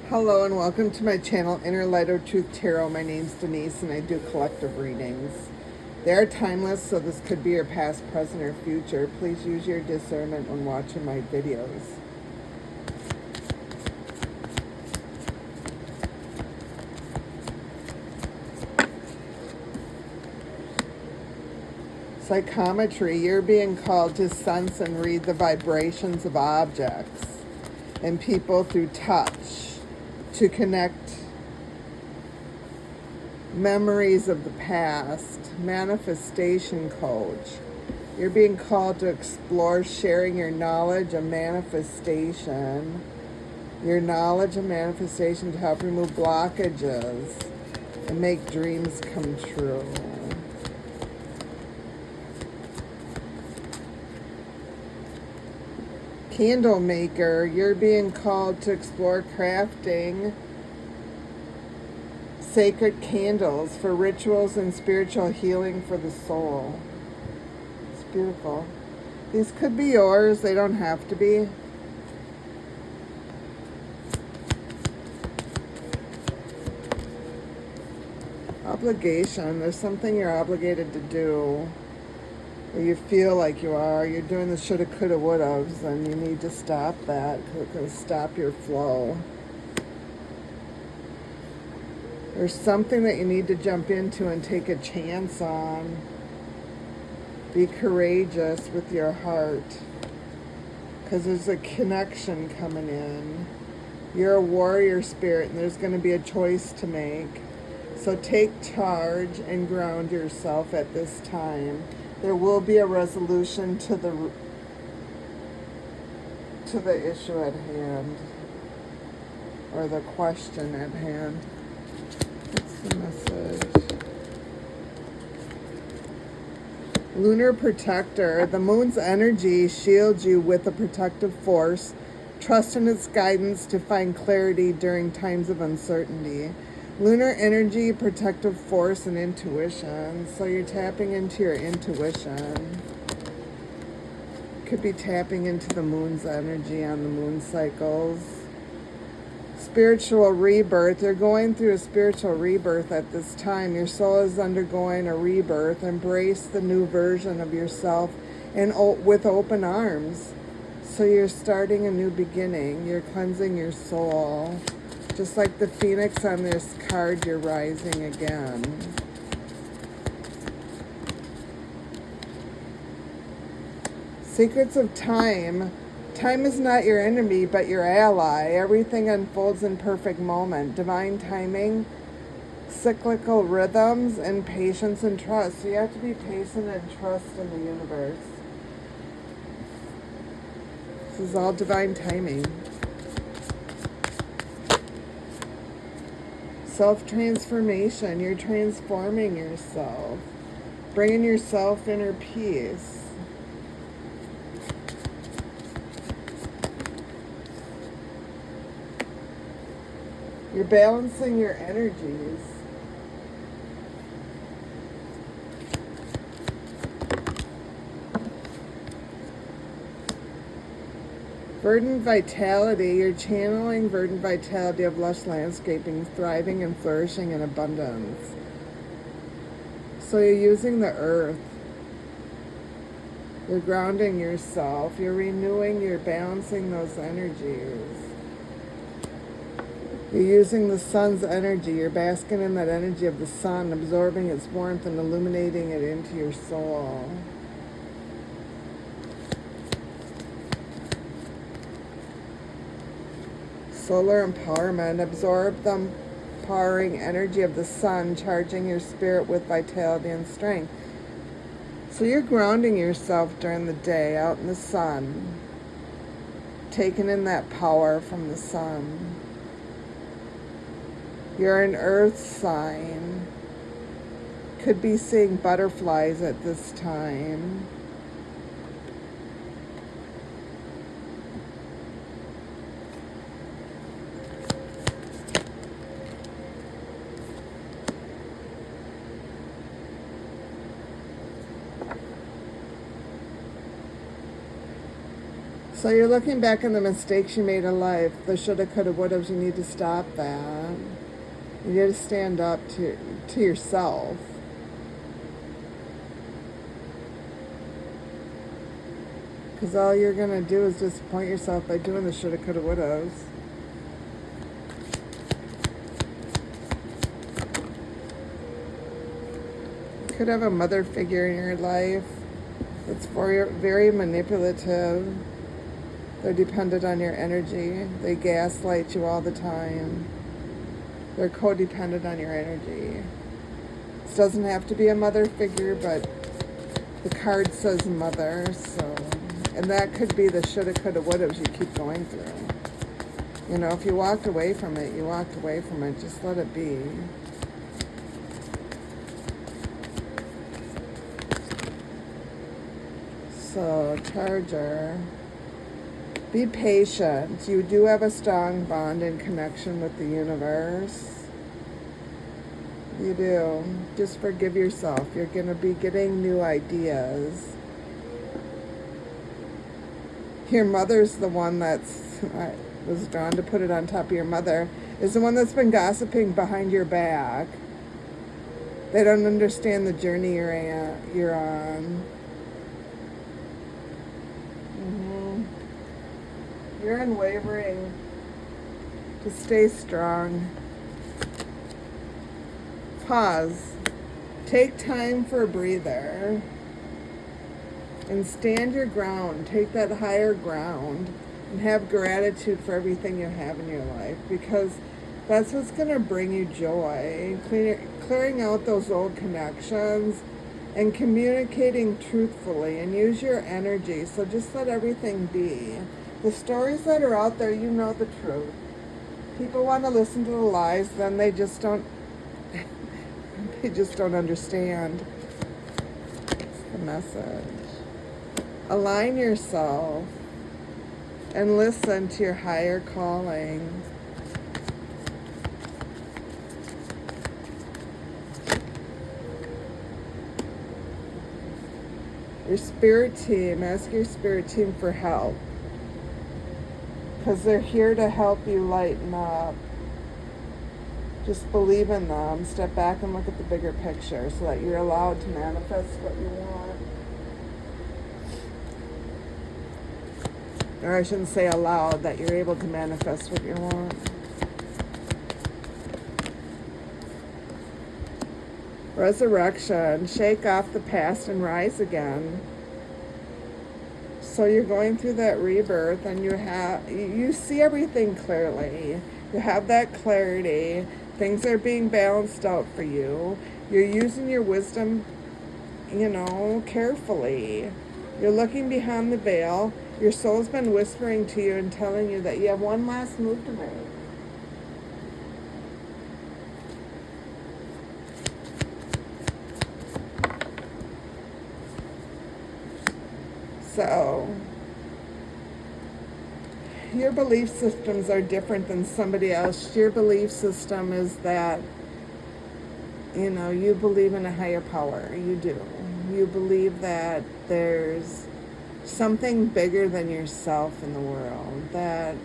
Hello and welcome to my channel, Inner Light or Truth Tarot. My name's Denise and I do collective readings. They are timeless, so this could be your past, present, or future. Please use your discernment when watching my videos. Psychometry, you're being called to sense and read the vibrations of objects and people through touch, to connect memories of the past. Manifestation coach, you're being called to explore sharing your knowledge of manifestation, to help remove blockages and make dreams come true. Candle maker, you're being called to explore crafting sacred candles for rituals and spiritual healing for the soul. It's beautiful. These could be yours, they don't have to be. Obligation, there's something you're obligated to do, or you feel like you are. You're doing the shoulda, coulda, wouldas, and you need to stop that because it's going to stop your flow. There's something that you need to jump into and take a chance on. Be courageous with your heart, because there's a connection coming in. You're a warrior spirit, and there's going to be a choice to make. So take charge and ground yourself at this time. There will be a resolution to the issue at hand, or the question at hand. What's the message? Lunar protector. The moon's energy shields you with a protective force. Trust in its guidance to find clarity during times of uncertainty. Lunar energy, protective force, and intuition. So you're tapping into your intuition. Could be tapping into the moon's energy on the moon cycles. Spiritual rebirth. You're going through a spiritual rebirth at this time. Your soul is undergoing a rebirth. Embrace the new version of yourself and with open arms. So you're starting a new beginning. You're cleansing your soul. Just like the phoenix on this card, you're rising again. Secrets of time. Time is not your enemy, but your ally. Everything unfolds in perfect moment. Divine timing, cyclical rhythms, and patience and trust. So you have to be patient and trust in the universe. This is all divine timing. Self-transformation. You're transforming yourself, bringing yourself inner peace. You're balancing your energies. Verdant vitality. You're channeling verdant vitality of lush landscaping, thriving and flourishing in abundance. So you're using the earth. You're grounding yourself. You're renewing, you're balancing those energies. You're using the sun's energy. You're basking in that energy of the sun, absorbing its warmth and illuminating it into your soul. Solar empowerment. Absorb the empowering energy of the sun, charging your spirit with vitality and strength. So you're grounding yourself during the day out in the sun, taking in that power from the sun. You're an earth sign. Could be seeing butterflies at this time. So you're looking back on the mistakes you made in life, the shoulda, coulda, wouldas. You need to stop that. You need to stand up to yourself. Because all you're going to do is disappoint yourself by doing the shoulda, coulda, wouldas. You could have a mother figure in your life that's very manipulative. They're dependent on your energy. They gaslight you all the time. They're codependent on your energy. This doesn't have to be a mother figure, but the card says mother, so... And that could be the shoulda, coulda, wouldas you keep going through. You know, if you walked away from it, you walked away from it. Just let it be. So, Charger, be patient. You do have a strong bond and connection with the universe. You do. Just forgive yourself. You're going to be getting new ideas. Your mother's the one I was drawn to put it on top of your mother, is the one that's been gossiping behind your back. They don't understand the journey you're on. You're unwavering. To stay strong. Pause. Take time for a breather. And stand your ground. Take that higher ground. And have gratitude for everything you have in your life. Because that's what's going to bring you joy. Clearing out those old connections. And communicating truthfully. And use your energy. So just let everything be. The stories that are out there, you know the truth. People want to listen to the lies, then they just don't understand the message. Align yourself and listen to your higher calling. Your spirit team, ask your spirit team for help. Because they're here to help you lighten up. Just believe in them. Step back and look at the bigger picture so that you're allowed to manifest what you want. Or I shouldn't say allowed, that you're able to manifest what you want. Resurrection. Shake off the past and rise again. So you're going through that rebirth and you see everything clearly. You have that clarity. Things are being balanced out for you. You're using your wisdom, carefully. You're looking behind the veil. Your soul's been whispering to you and telling you that you have one last move to make. So, your belief systems are different than somebody else. Your belief system is that, you believe in a higher power. You do. You believe that there's something bigger than yourself in the world. That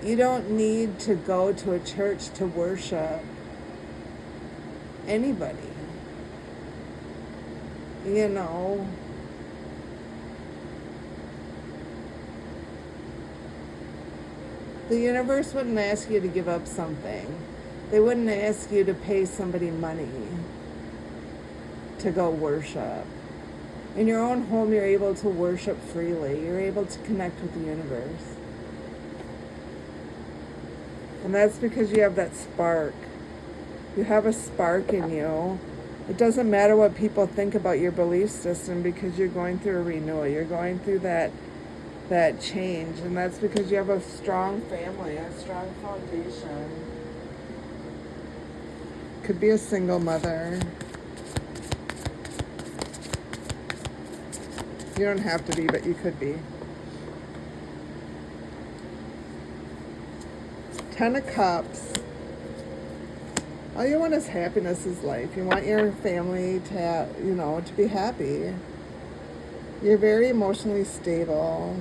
you don't need to go to a church to worship anybody. The universe wouldn't ask you to give up something. They wouldn't ask you to pay somebody money to go worship. In your own home, you're able to worship freely. You're able to connect with the universe. And that's because you have that spark. You have a spark in you. It doesn't matter what people think about your belief system because you're going through a renewal. You're going through that change. And that's because you have a strong family, a strong foundation. Could be a single mother. You don't have to be, but you could be. 10 of Cups. All you want is happiness is life. You want your family to be happy. You're very emotionally stable.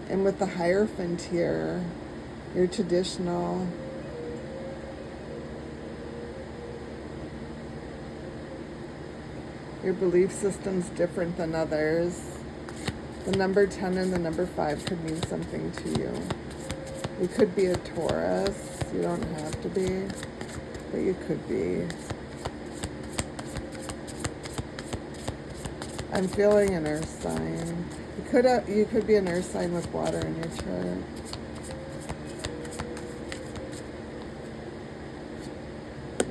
And with the Hierophant here, you're traditional. Your belief system's different than others. The number 10 and the number 5 could mean something to you. You could be a Taurus. You don't have to be, but you could be. I'm feeling an earth sign. You could be an earth sign with water in your chart.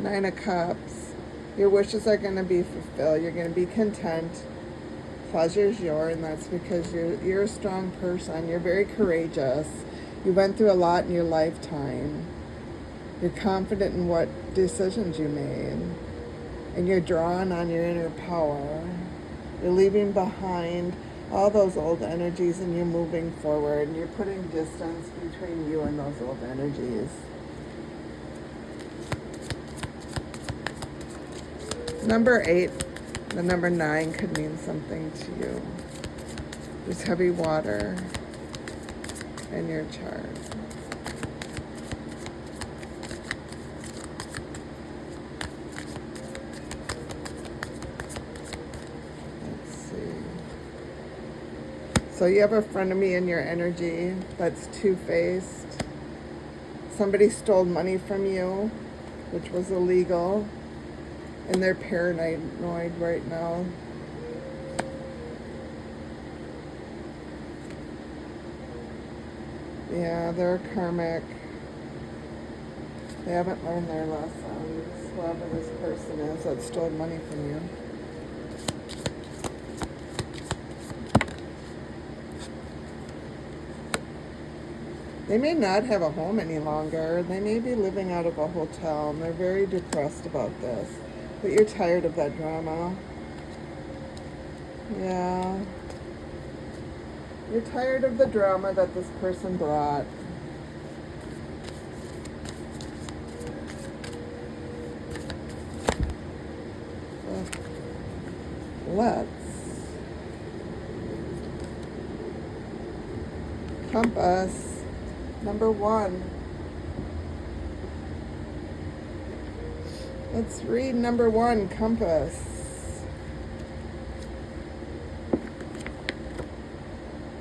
Nine of Cups. Your wishes are going to be fulfilled. You're going to be content. Pleasure's yours, and that's because you're a strong person. You're very courageous. You went through a lot in your lifetime. You're confident in what decisions you made. And you're drawn on your inner power. You're leaving behind all those old energies and you're moving forward. And you're putting distance between you and those old energies. Number 8, the number 9 could mean something to you. There's heavy water in your chart. Let's see. So you have a frenemy in your energy that's two-faced. Somebody stole money from you, which was illegal. And they're paranoid right now. Yeah, they're karmic. They haven't learned their lessons. Whoever this person is that stole money from you. They may not have a home any longer. They may be living out of a hotel, and they're very depressed about this. But you're tired of that drama. Yeah. You're tired of the drama that this person brought. Let's compass number 1. Let's read number 1, compass.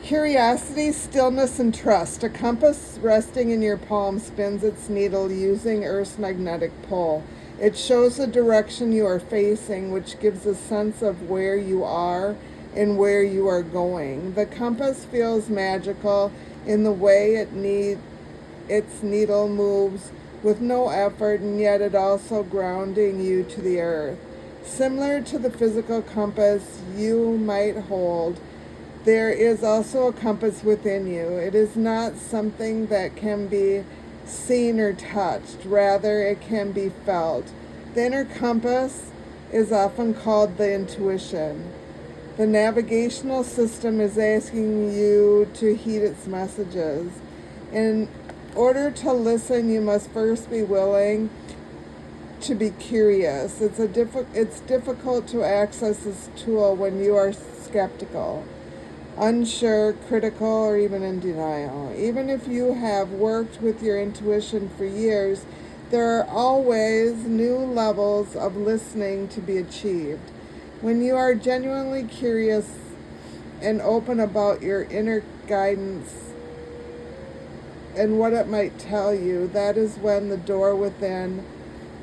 Curiosity, stillness, and trust. A compass resting in your palm spins its needle using Earth's magnetic pull. It shows the direction you are facing, which gives a sense of where you are and where you are going. The compass feels magical in the way its needle moves with no effort, and yet it also grounding you to the earth. Similar to the physical compass you might hold, there is also a compass within you. It is not something that can be seen or touched. Rather, it can be felt. The inner compass is often called the intuition. The navigational system is asking you to heed its messages. In order to listen, you must first be willing to be curious. It's difficult to access this tool when you are skeptical, unsure, critical, or even in denial. Even if you have worked with your intuition for years, there are always new levels of listening to be achieved. When you are genuinely curious and open about your inner guidance and what it might tell you, that is when the door within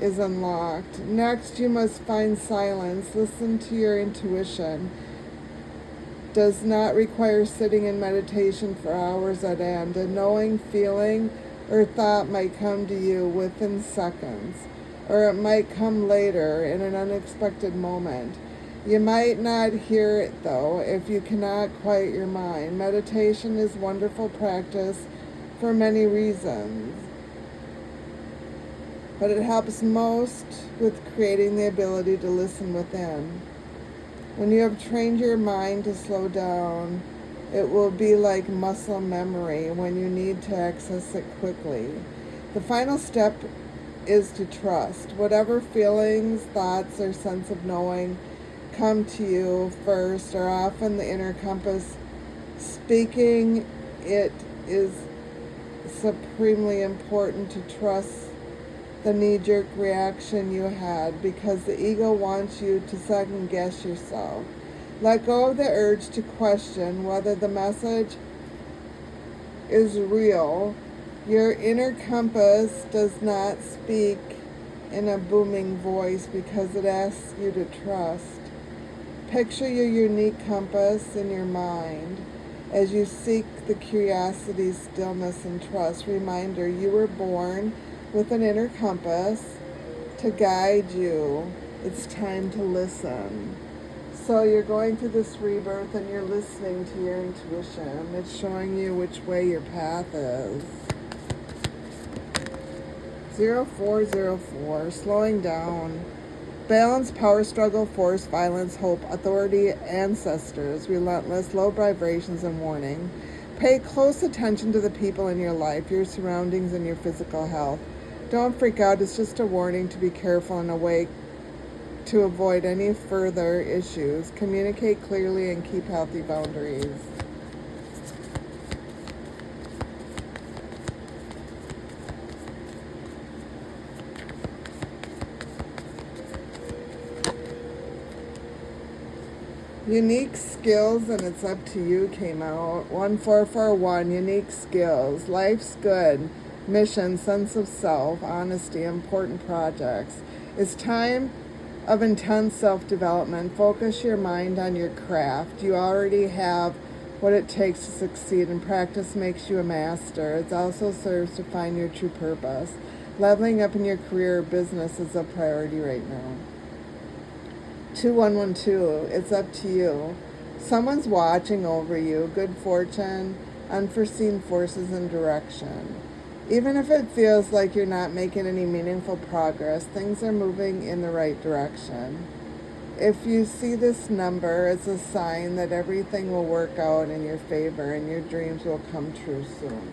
is unlocked. Next, you must find silence. Listen to your intuition. Does not require sitting in meditation for hours at end. A knowing, feeling, or thought might come to you within seconds, or it might come later in an unexpected moment. You might not hear it, though, if you cannot quiet your mind. Meditation is wonderful practice for many reasons, but it helps most with creating the ability to listen within. When you have trained your mind to slow down, it will be like muscle memory when you need to access it quickly. The final step is to trust. Whatever feelings, thoughts, or sense of knowing come to you first are often the inner compass speaking. It is supremely important to trust the knee-jerk reaction you had, because the ego wants you to second guess yourself. Let go of the urge to question whether the message is real. Your inner compass does not speak in a booming voice because it asks you to trust. Picture your unique compass in your mind as you seek the curiosity, stillness, and trust. Reminder, you were born with an inner compass to guide you. It's time to listen. So you're going through this rebirth and you're listening to your intuition. It's showing you which way your path is. 0404, slowing down. Balance, power struggle, force, violence, hope, authority, ancestors, relentless, low vibrations, and warning. Pay close attention to the people in your life, your surroundings, and your physical health. Don't freak out. It's just a warning to be careful and awake to avoid any further issues. Communicate clearly and keep healthy boundaries. Unique skills, and it's up to you, came out. 1441, unique skills. Life's good. Mission, sense of self, honesty, important projects. It's time of intense self-development. Focus your mind on your craft. You already have what it takes to succeed, and practice makes you a master. It also serves to find your true purpose. Leveling up in your career or business is a priority right now. 2112, it's up to you. Someone's watching over you. Good fortune, unforeseen forces and direction. Even if it feels like you're not making any meaningful progress, things are moving in the right direction. If you see this number, it's a sign that everything will work out in your favor and your dreams will come true soon.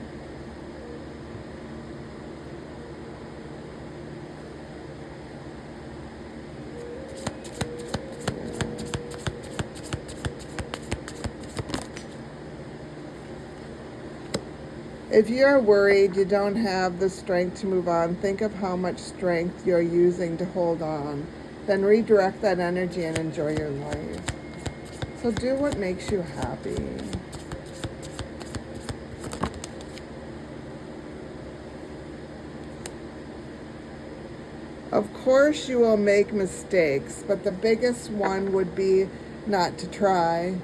If you're worried you don't have the strength to move on, think of how much strength you're using to hold on. Then redirect that energy and enjoy your life. So do what makes you happy. Of course you will make mistakes, but the biggest one would be not to try.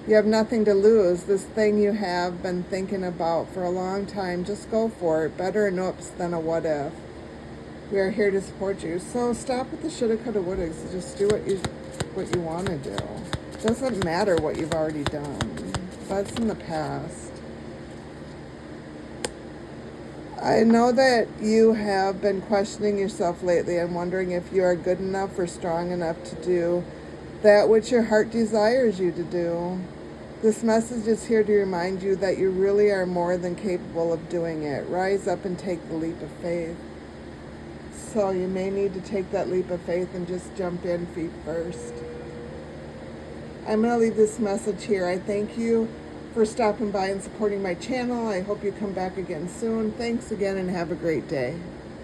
You have nothing to lose. This thing you have been thinking about for a long time, just go for it. Better an oops than a what if. We are here to support you. So stop with the shoulda, coulda, woulda. Just do what you want to do. It doesn't matter what you've already done. That's in the past. I know that you have been questioning yourself lately and wondering if you are good enough or strong enough to do that which your heart desires you to do. This message is here to remind you that you really are more than capable of doing it. Rise up and take the leap of faith. So you may need to take that leap of faith and just jump in feet first. I'm going to leave this message here. I thank you for stopping by and supporting my channel. I hope you come back again soon. Thanks again and have a great day.